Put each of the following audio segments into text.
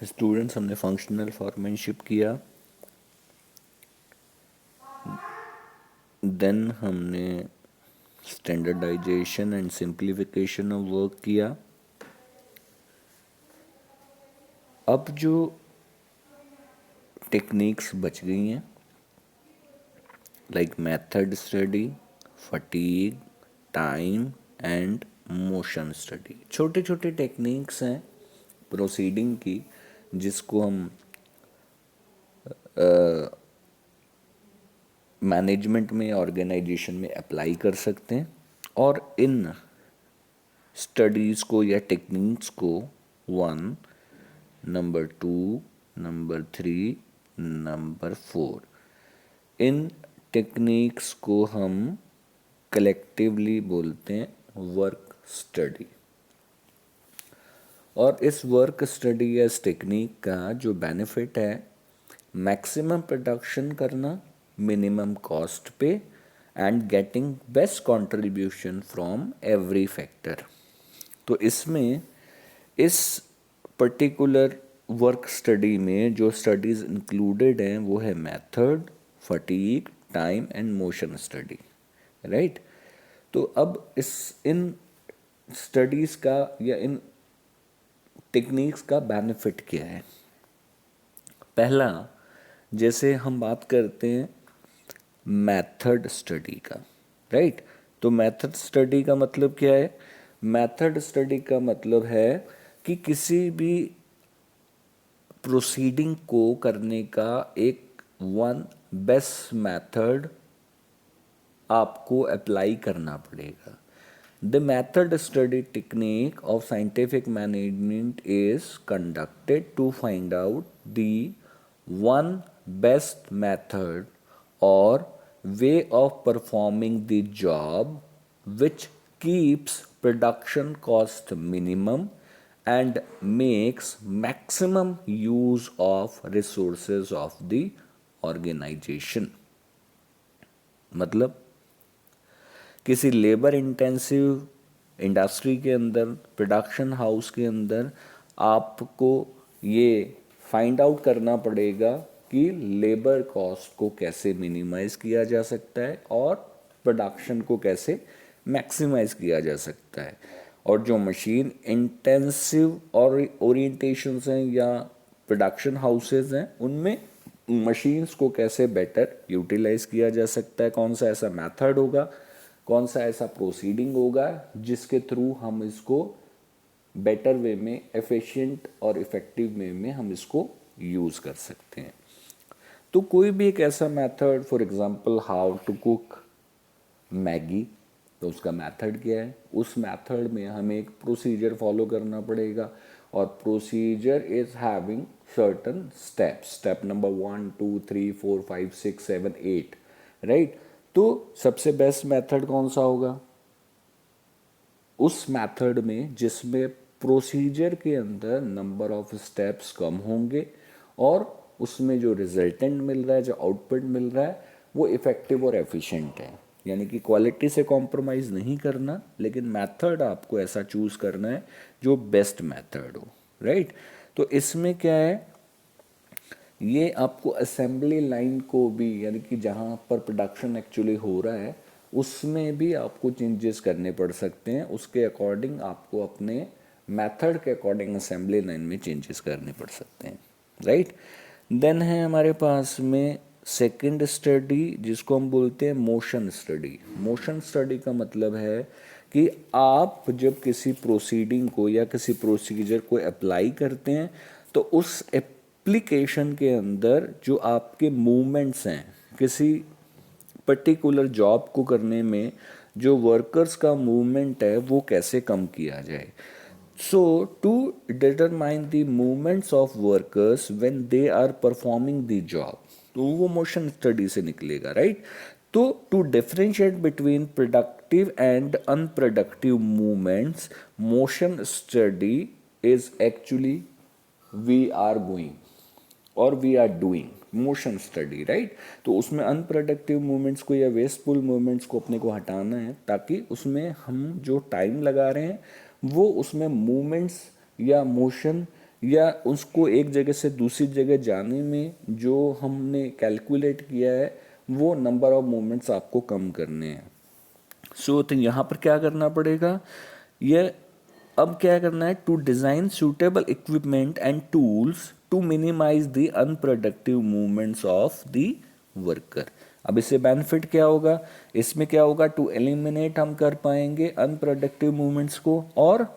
Students हमने functional foremanship किया, then हमने standardisation and simplification of work किया। अब जो टेक्निक्स बच गई हैं like method study, fatigue, time and motion study, छोटे छोटे टेक्निक्स हैं प्रोसीडिंग की जिसको हम मैनेजमेंट में ऑर्गेनाइजेशन में अप्लाई कर सकते हैं और इन स्टडीज़ को या टेक्निक्स को 1, नंबर 2, नंबर 3, नंबर 4, इन टेक्निक्स को हम कलेक्टिवली बोलते हैं वर्क स्टडी। और इस वर्क स्टडी या इस टेक्निक का जो बेनिफिट है, मैक्सिमम प्रोडक्शन करना मिनिमम कॉस्ट पे and getting best contribution from every factor. तो इसमें इस पर्टिकुलर वर्क स्टडी में जो स्टडीज़ इंक्लूडेड हैं वो है method, fatigue, time and motion study, right. तो अब इन स्टडीज़ का या इन टेक्निक्स का बेनिफिट क्या है। पहला, जैसे हम बात करते हैं मेथड स्टडी का, राइट। तो मेथड स्टडी का मतलब क्या है? मेथड स्टडी का मतलब है कि किसी भी प्रोसीडिंग को करने का एक वन बेस्ट मेथड आपको अप्लाई करना पड़ेगा। The method study technique of scientific management is conducted to find out the one best method or way of performing the job which keeps production cost minimum and makes maximum use of resources of the organization। मतलब किसी labour intensive industry के अंदर, production house के अंदर आपको ये find out करना पड़ेगा कि लेबर कॉस्ट को कैसे मिनिमाइज किया जा सकता है और प्रोडक्शन को कैसे मैक्सिमाइज किया जा सकता है। और जो मशीन इंटेंसिव और ओरिएंटेशंस हैं या प्रोडक्शन हाउसेज हैं, उनमें मशीन्स को कैसे बेटर यूटिलाइज किया जा सकता है, कौन सा ऐसा मेथड होगा, कौन सा ऐसा प्रोसीडिंग होगा जिसके थ्रू हम इसको बेटर वे में, एफिशिएंट और इफ़ेक्टिव वे में हम इसको यूज़ कर सकते हैं। तो कोई भी एक ऐसा method, for example how to cook Maggi, तो उसका मेथड क्या है? उस मेथड में हमें एक प्रोसीजर फॉलो करना पड़ेगा और procedure is having certain steps, step number 1, 2, 3, 4, 5, 6, 7, 8, right. तो सबसे बेस्ट मेथड कौन सा होगा? उस मेथड में जिसमें प्रोसीजर के अंदर नंबर ऑफ स्टेप्स कम होंगे और उसमें जो रिजल्टेंट मिल रहा है, जो आउटपुट मिल रहा है, वो इफ़ेक्टिव और एफिशिएंट है। यानी कि क्वालिटी से कॉम्प्रोमाइज़ नहीं करना, लेकिन मेथड आपको ऐसा चूज़ करना है जो बेस्ट मेथड हो, राइट। तो इसमें क्या है, ये आपको असेंबली लाइन को भी, यानी कि जहाँ पर प्रोडक्शन एक्चुअली हो रहा है उसमें भी आपको चेंजेस करने पड़ सकते हैं। उसके अकॉर्डिंग आपको अपने मेथड के अकॉर्डिंग असेंबली लाइन में चेंजेस करने पड़ सकते हैं, राइट। देन है हमारे पास में सेकंड स्टडी जिसको हम बोलते हैं मोशन स्टडी। मोशन स्टडी का मतलब है कि आप जब किसी प्रोसीडिंग को या किसी प्रोसीजर को अप्लाई करते हैं तो उस एप्लीकेशन के अंदर जो आपके मूवमेंट्स हैं, किसी पर्टिकुलर जॉब को करने में जो वर्कर्स का मूवमेंट है वो कैसे कम किया जाए। So to determine the movements of workers when they are performing the job, तो वो मोशन स्टडी से निकलेगा, राइट। तो to differentiate between productive and unproductive movements, motion study is actually we are going और we are doing motion study, right. तो उसमें unproductive movements को या वेस्टफुल मूवमेंट्स को अपने को हटाना है ताकि उसमें हम जो टाइम लगा रहे हैं वो उसमें मूवमेंट्स या मोशन या उसको एक जगह से दूसरी जगह जाने में जो हमने कैलकुलेट किया है वो नंबर ऑफ मोमेंट्स आपको कम करने हैं। तो यहाँ पर क्या करना पड़ेगा, ये अब क्या करना है, to design suitable equipment and tools to minimise the unproductive movements of the worker. अब इससे बेनिफिट क्या होगा, इसमें क्या होगा, टू एलिमिनेट हम कर पाएंगे अनप्रोडक्टिव मूवमेंट्स को, और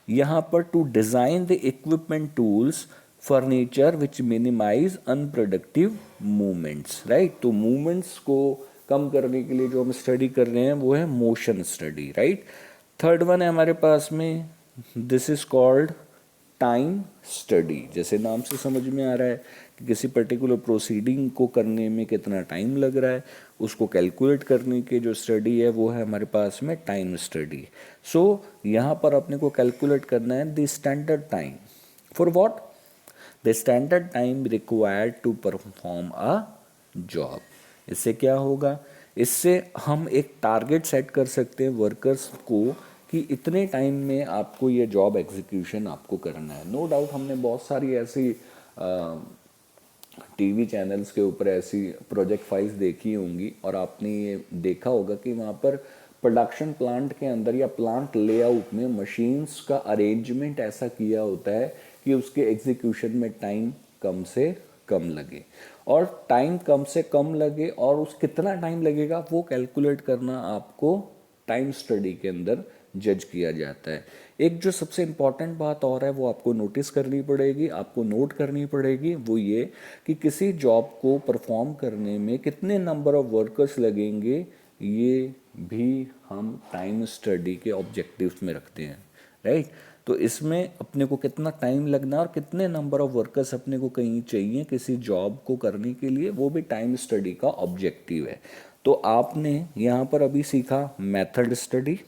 यहाँ पर to design the equipment tools furniture which minimise unproductive movements, right. तो मूवमेंट्स को कम करने के लिए जो हम स्टडी कर रहे हैं वो है motion study, right. Third one है हमारे पास में, this is called time study. जैसे नाम से समझ में आ रहा है कि किसी पर्टिकुलर प्रोसीडिंग को करने में कितना टाइम लग रहा है, उसको कैलकुलेट करने की जो स्टडी है वो है हमारे पास में टाइम स्टडी। सो यहाँ पर अपने को कैलकुलेट करना है the standard time for what, the standard time required to perform a job. इससे क्या होगा, इससे हम एक टारगेट सेट कर सकते हैं वर्कर्स को कि इतने टाइम में आपको ये जॉब एग्जीक्यूशन आपको करना है। नो डाउट हमने बहुत सारी ऐसी टीवी चैनल्स के ऊपर ऐसी प्रोजेक्ट फाइल्स देखी होंगी और आपने ये देखा होगा कि वहाँ पर प्रोडक्शन प्लांट के अंदर या प्लांट लेआउट में मशीन्स का अरेंजमेंट ऐसा किया होता है कि उसके एग्जीक्यूशन में टाइम कम से कम लगे, और टाइम कम से कम लगे और उस कितना टाइम लगेगा वो कैलकुलेट करना आपको टाइम स्टडी के अंदर जज किया जाता है। एक जो सबसे इम्पॉर्टेंट बात और है वो आपको नोटिस करनी पड़ेगी, आपको नोट करनी पड़ेगी, वो ये कि किसी जॉब को परफॉर्म करने में कितने नंबर ऑफ वर्कर्स लगेंगे, ये भी हम टाइम स्टडी के ऑब्जेक्टिव्स में रखते हैं, राइट। तो इसमें अपने को कितना टाइम लगना और कितने नंबर ऑफ वर्कर्स अपने को कहीं चाहिए किसी जॉब को करने के लिए, वो भी टाइम स्टडी का ऑब्जेक्टिव है। तो आपने यहाँ पर अभी सीखा मेथड स्टडी,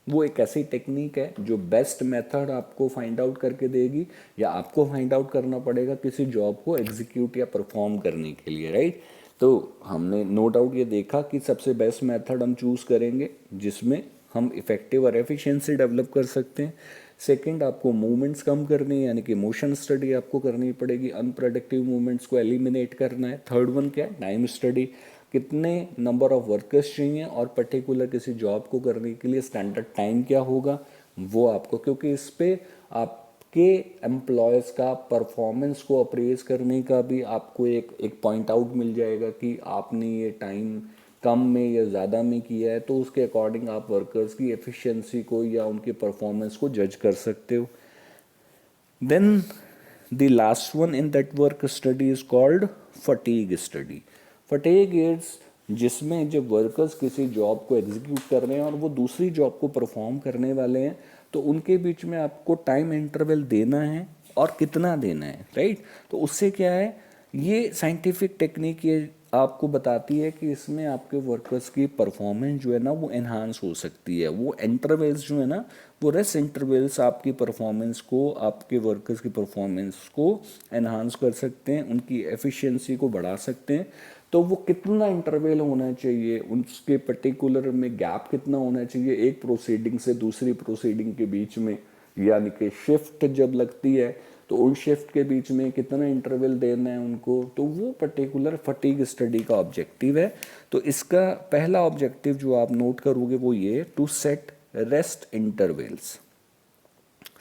वो एक ऐसी टेक्निक है जो बेस्ट मेथड आपको फाइंड आउट करके देगी, या आपको फाइंड आउट करना पड़ेगा किसी जॉब को एग्जीक्यूट या परफॉर्म करने के लिए, राइट। तो हमने नो डाउट ये देखा कि सबसे बेस्ट मेथड हम चूज करेंगे जिसमें हम इफेक्टिव और एफिशिएंसी डेवलप कर सकते हैं। सेकंड, आपको मूवमेंट्स कम करनी है, यानी कि मोशन स्टडी आपको करनी पड़ेगी, अनप्रोडक्टिव मूवमेंट्स को एलिमिनेट करना है। थर्ड वन क्या है, टाइम स्टडी, कितने नंबर ऑफ वर्कर्स चाहिए और पर्टिकुलर किसी जॉब को करने के लिए स्टैंडर्ड टाइम क्या होगा वो आपको, क्योंकि इस पे आपके एम्प्लॉयज़ का परफॉर्मेंस को अप्रेज करने का भी आपको एक पॉइंट आउट मिल जाएगा कि आपने ये टाइम कम में या ज़्यादा में किया है, तो उसके अकॉर्डिंग आप वर्कर्स की एफिशिएंसी को या उनके परफॉर्मेंस को जज कर सकते हो। Then the last one in that work study is called fatigue study. Fatigue is जिसमें जब वर्कर्स किसी जॉब को एग्जीक्यूट कर रहे हैं और वो दूसरी जॉब को परफॉर्म करने वाले हैं, तो उनके बीच में आपको टाइम इंटरवल देना है और कितना देना है, राइट। तो उससे क्या है, ये साइंटिफिक टेक्निक ये आपको बताती है कि इसमें आपके वर्कर्स की परफॉर्मेंस जो है ना वो एनहांस हो सकती है। वो इंटरवल्स जो है ना, वो रेस्ट इंटरवल्स आपकी परफॉर्मेंस को, आपके वर्कर्स की परफॉर्मेंस को एनहांस कर सकते हैं, उनकी एफिशिएंसी को बढ़ा सकते हैं। तो वो कितना इंटरवल होना चाहिए, उसके पर्टिकुलर में गैप कितना होना चाहिए एक प्रोसीडिंग से दूसरी प्रोसीडिंग के बीच में, यानी कि शिफ्ट जब लगती है तो उन शिफ्ट के बीच में कितना इंटरवल देना है उनको, तो वो पर्टिकुलर फटीग स्टडी का ऑब्जेक्टिव है। तो इसका पहला ऑब्जेक्टिव जो आप नोट करोगे वो ये, to set rest intervals.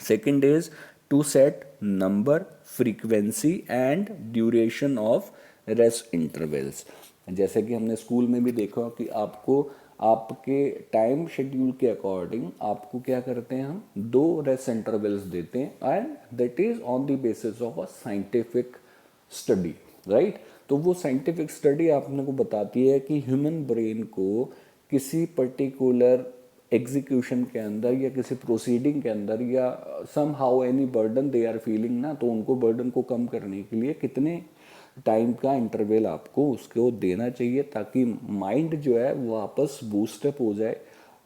Second is to set number, frequency and duration of rest intervals. जैसे कि हमने स्कूल में भी देखा कि आपको आपके टाइम शेड्यूल के अकॉर्डिंग आपको क्या करते हैं, हम 2 रेस्ट इंटरवल्स देते हैं, and that is on the basis of a scientific study, right. तो वो साइंटिफिक स्टडी आपने को बताती है कि ह्यूमन ब्रेन को किसी पर्टिकुलर एग्जीक्यूशन के अंदर या किसी प्रोसीडिंग के अंदर या somehow any burden they are feeling ना, तो उनको बर्डन को कम करने के लिए कितने टाइम का इंटरवल आपको उसको देना चाहिए, ताकि माइंड जो है वापस बूस्टअप हो जाए,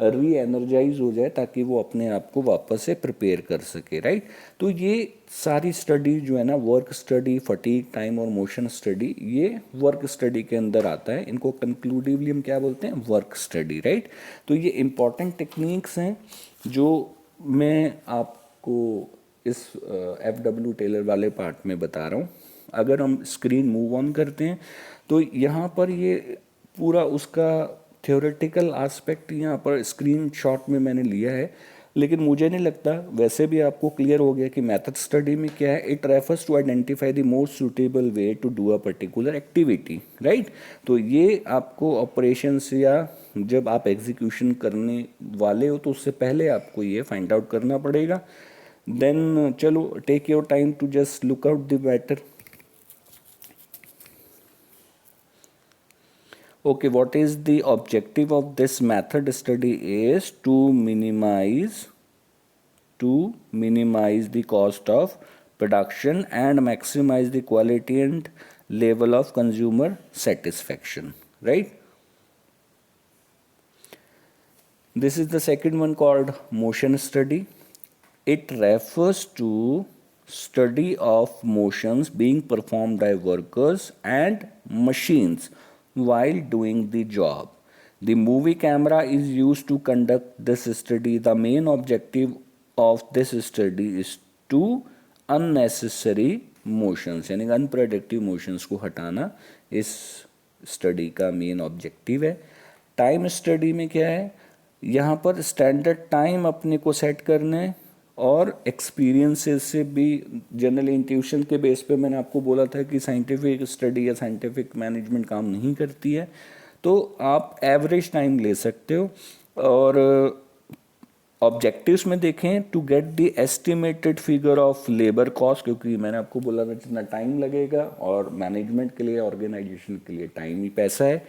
री एनर्जाइज हो जाए, ताकि वो अपने आप को वापस से प्रिपेयर कर सके, राइट। तो ये सारी स्टडी जो है ना, वर्क स्टडी, फटीग, टाइम और मोशन स्टडी, ये वर्क स्टडी के अंदर आता है। इनको कंक्लूडिवली हम क्या बोलते हैं, वर्क स्टडी, राइट। तो ये इंपॉर्टेंट टेक्निक्स हैं जो मैं आपको इस FW टेलर वाले पार्ट में बता रहा हूँ। अगर हम स्क्रीन मूव ऑन करते हैं तो यहाँ पर ये पूरा उसका थ्योरेटिकल एस्पेक्ट यहाँ पर स्क्रीन शॉट में मैंने लिया है, लेकिन मुझे नहीं लगता, वैसे भी आपको क्लियर हो गया कि मेथड स्टडी में क्या है। It refers to identify the most suitable way to do a particular activity, right. तो ये आपको ऑपरेशंस या जब आप एग्जीक्यूशन करने वाले हो तो उससे पहले आपको ये फाइंड आउट करना पड़ेगा। देन चलो take your time to just look out the matter. Okay, what is the objective of this method study is to minimize the cost of production and maximize the quality and level of consumer satisfaction, right? This is the second one called motion study. It refers to study of motions being performed by workers and machines while doing the job. The movie camera is used to conduct this study. The main objective of this study is to unnecessary motions, यानी unproductive motions को हटाना इस study का main objective है। Time study में क्या है, यहाँ पर स्टैंडर्ड टाइम अपने को सेट करना है और एक्सपीरियंसेस से भी, जनरल इंट्यूशन के बेस पे मैंने आपको बोला था कि साइंटिफिक स्टडी या साइंटिफिक मैनेजमेंट काम नहीं करती है, तो आप एवरेज टाइम ले सकते हो। और ऑब्जेक्टिव्स में देखें to get the estimated figure of labour cost, क्योंकि मैंने आपको बोला था जितना टाइम लगेगा, और मैनेजमेंट के लिए, ऑर्गेनाइजेशन के लिए टाइम ही पैसा है,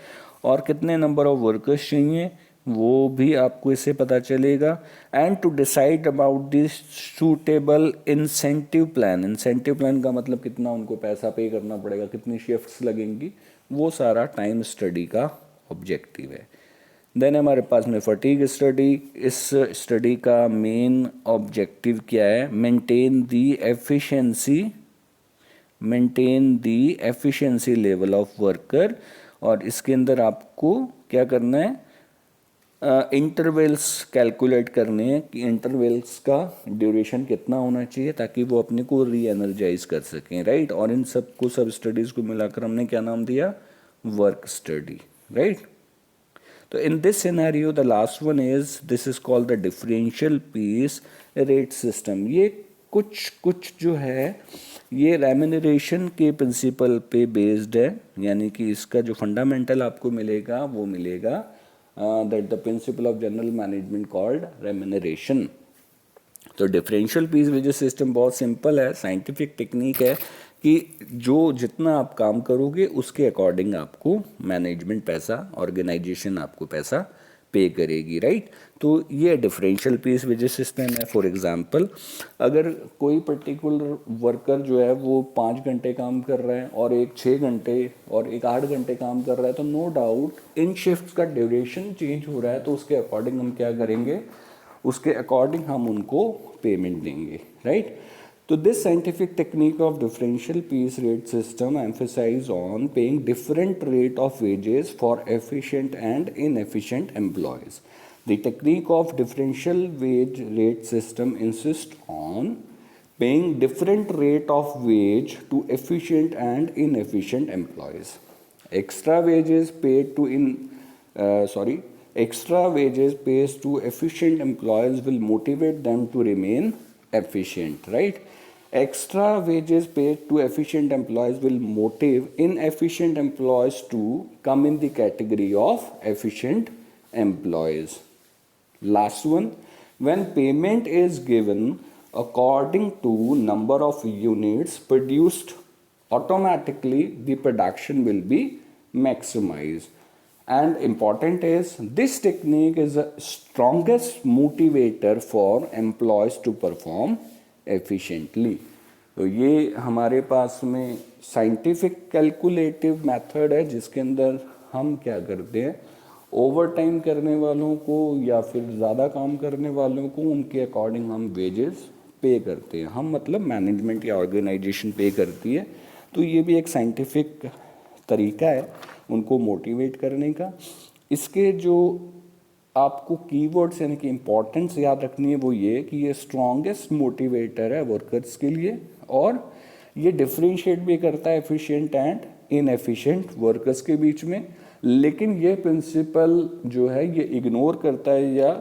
और कितने नंबर ऑफ वर्कर्स चाहिए वो भी आपको इससे पता चलेगा। And to decide about this suitable incentive plan. Incentive plan का मतलब कितना उनको पैसा पे करना पड़ेगा, कितनी शिफ्ट्स लगेंगी, वो सारा टाइम स्टडी का ऑब्जेक्टिव है। देन हमारे पास में फटीग स्टडी। इस स्टडी का मेन ऑब्जेक्टिव क्या है, maintain the efficiency level of worker. और इसके अंदर आपको क्या करना है, इंटरवल्स कैलकुलेट करने हैं कि इंटरवल्स का ड्यूरेशन कितना होना चाहिए ताकि वो अपने को री एनर्जाइज कर सकें, राइट। और इन सबको, सब स्टडीज़ को मिलाकर हमने क्या नाम दिया, वर्क स्टडी, राइट। तो in this scenario the last one is, this is called the differential piece rate system. ये कुछ जो है ये रेम्यूनरेशन के प्रिंसिपल पे बेस्ड है, यानी कि इसका जो फंडामेंटल आपको मिलेगा वो मिलेगा that the principle of general management called remuneration। तो डिफरेंशियल पीस वेजेस सिस्टम बहुत सिंपल है, साइंटिफिक टेक्निक है कि जो जितना आप काम करोगे उसके अकॉर्डिंग आपको मैनेजमेंट पैसा, ऑर्गेनाइजेशन आपको पैसा पे करेगी, राइट। तो ये डिफरेंशियल पीस वेजेस सिस्टम है। फॉर एग्जांपल, अगर कोई पर्टिकुलर वर्कर जो है वो 5 घंटे काम कर रहा है और एक 6 घंटे और एक 8 घंटे काम कर रहा है, तो नो डाउट इन शिफ्ट्स का ड्यूरेशन चेंज हो रहा है, तो उसके अकॉर्डिंग हम क्या करेंगे, उसके अकॉर्डिंग हम उनको पेमेंट देंगे, राइट। तो this scientific technique of differential piece rate system emphasize on paying different rate of wages for efficient and inefficient employees. The technique of differential wage rate system insists on paying different rate of wage to efficient and inefficient employees. Extra wages paid to extra wages pays to efficient employees will motivate them to remain efficient, right? Extra wages paid to efficient employees will motivate inefficient employees to come in the category of efficient employees. Last one, when payment is given according to number of units produced, automatically the production will be maximized. And important is, this technique is the strongest motivator for employees to perform efficiently. तो ये हमारे पास में scientific calculative method है जिसके अंदर हम क्या करते हैं, ओवर टाइम करने वालों को या फिर ज़्यादा काम करने वालों को उनके अकॉर्डिंग हम वेजेस पे करते हैं, हम मतलब मैनेजमेंट या ऑर्गेनाइजेशन पे करती है। तो ये भी एक साइंटिफिक तरीका है उनको मोटिवेट करने का। इसके जो आपको कीवर्ड्स यानी कि इम्पोर्टेंस याद रखनी है, वो ये कि ये स्ट्रॉन्गेस्ट मोटिवेटर है वर्कर्स के लिए, और ये डिफ्रेंशिएट भी करता है एफिशिएंट एंड इनएफिशिएंट वर्कर्स के बीच में। लेकिन ये प्रिंसिपल जो है ये इग्नोर करता है या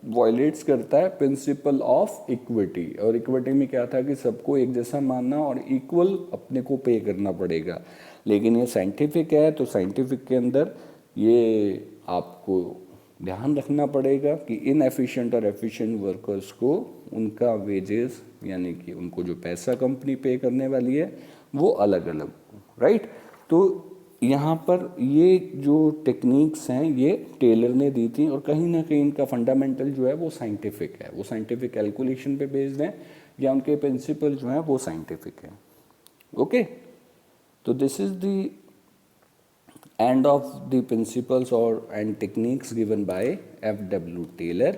वायलेट्स करता है प्रिंसिपल ऑफ इक्विटी। और इक्विटी में क्या था कि सबको एक जैसा मानना और इक्वल अपने को पे करना पड़ेगा। लेकिन ये साइंटिफिक है, तो साइंटिफिक के अंदर ये आपको ध्यान रखना पड़ेगा कि इनएफिशिएंट और एफिशिएंट वर्कर्स को उनका वेजेस यानी कि उनको जो पैसा कंपनी पे करने वाली है वो अलग अलग, राइट। तो यहाँ पर ये जो टेक्निक्स हैं ये टेलर ने दी थी, और कहीं ना कहीं इनका फंडामेंटल जो है वो साइंटिफिक है, वो साइंटिफिक कैलकुलेशन पे बेस्ड है, या उनके प्रिंसिपल जो हैं वो साइंटिफिक है। ओके, तो this is the end of the principles or and techniques given by F.W. Taylor.